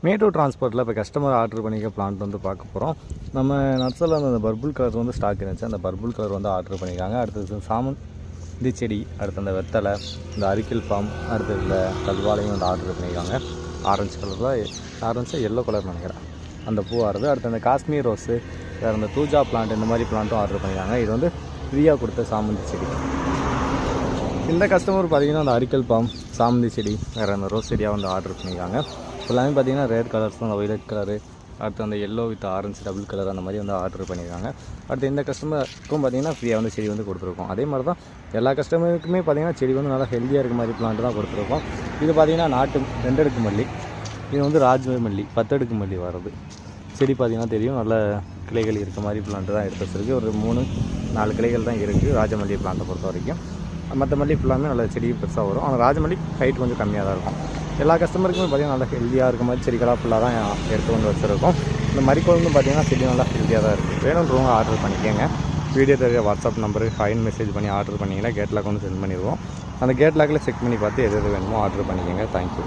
மேட்டூர் டிரான்ஸ்போர்ட்டில் இப்போ customer order பண்ணிக்க plant வந்து பார்க்க போகிறோம். நம்ம நட்ஸில் அந்த பர்பிள் கலர் வந்து ஸ்டாக் இருந்துச்சு. அந்த பர்பிள் கலர் வந்து ஆர்டர் பண்ணியிருக்காங்க. அடுத்தது சாமந்தி செடி, அடுத்து அந்த வெத்தலை, இந்த அரிக்கல் ஃபார்ம், அடுத்தது இந்த கல்வாழையும் வந்து ஆர்டர் பண்ணியிருக்காங்க. ஆரஞ்சு கலரில், ஆரஞ்சு எல்லோ கலர் நினைக்கிறேன் அந்த பூ ஆடுது. அடுத்து அந்த காஷ்மீர் ரோஸு, வேறு அந்த தூஜா பிளான்ட், இந்த மாதிரி பிளான்ட்டும் ஆர்டர் பண்ணியிருக்காங்க. இது வந்து ஃப்ரீயாக கொடுத்த சாமந்தி செடி. இந்த கஸ்டமர் பார்த்திங்கன்னா அந்த அரிக்கல் பாம், சாமந்தி செடி, வேறு அந்த ரோஸ் செடியாக வந்து ஆர்டர் பண்ணியிருக்காங்க. எல்லாமே பார்த்திங்கன்னா ரேர் கலர்ஸ் தான், அந்த வைலட் கலரு, அடுத்து அந்த yellow with orange double colour அந்த மாதிரி வந்து ஆர்டர் பண்ணியிருக்காங்க. அடுத்து இந்த கஸ்டமருக்கும் பார்த்திங்கன்னா ஃப்ரீயாக வந்து செடி வந்து கொடுத்துருக்கோம். அதே மாதிரி தான் எல்லா கஸ்டமருக்குமே பார்த்திங்கன்னா செடி வந்து நல்லா ஹெல்த்தியாக இருக்க மாதிரி பிளான்ட் தான் கொடுத்துருக்கோம். இது பார்த்திங்கன்னா நாட்டு 2 அடுக்கு மல்லி, இது வந்து ராஜ்மல்லி மல்லி 10 அடுக்கு மல்லி வர்றது. செடி பார்த்திங்கன்னா தெரியும், நல்ல கிளைகள் இருக்க மாதிரி பிளான்ட் தான் எடுத்து வச்சுருக்கு. ஒரு 3-4 கிளைகள் தான் இருக்குது ராஜமல்லி பிளான்ட்டை பொறுத்த வரைக்கும். மற்ற மல்லி ஃபுல்லாமே நல்ல செடி பெருசாக வரும். ஆனால் ராஜமல்லி ஹைட் கொஞ்சம் கம்மியாக தான் இருக்கும். எல்லா கஸ்டமருக்குமே பார்த்திங்கன்னா நல்லா ஹெல்த்தியாக இருக்க மாதிரி செடிகளாக ஃபுல்லாக தான் எடுத்து வந்து வச்சுருக்கோம். இந்த மரிக்கோளும் பார்த்திங்கன்னா செடி நல்லா ஹெல்த்தியாக தான் இருக்குது. வேணுன்றவங்க ஆர்டர் பண்ணிக்கோங்க. வீடியோ தெரிய வாட்ஸ்அப் நம்பருக்கு ஃபைன் மெசேஜ் பண்ணி ஆர்டர் பண்ணிங்கன்னா கேட்லாக் வந்து சென்ட் பண்ணிடுவோம். அந்த கேட்லாக்கில் செக் பண்ணி பார்த்து எது வேணுமோ ஆர்டர் பண்ணிக்கோங்க. தேங்க்யூ.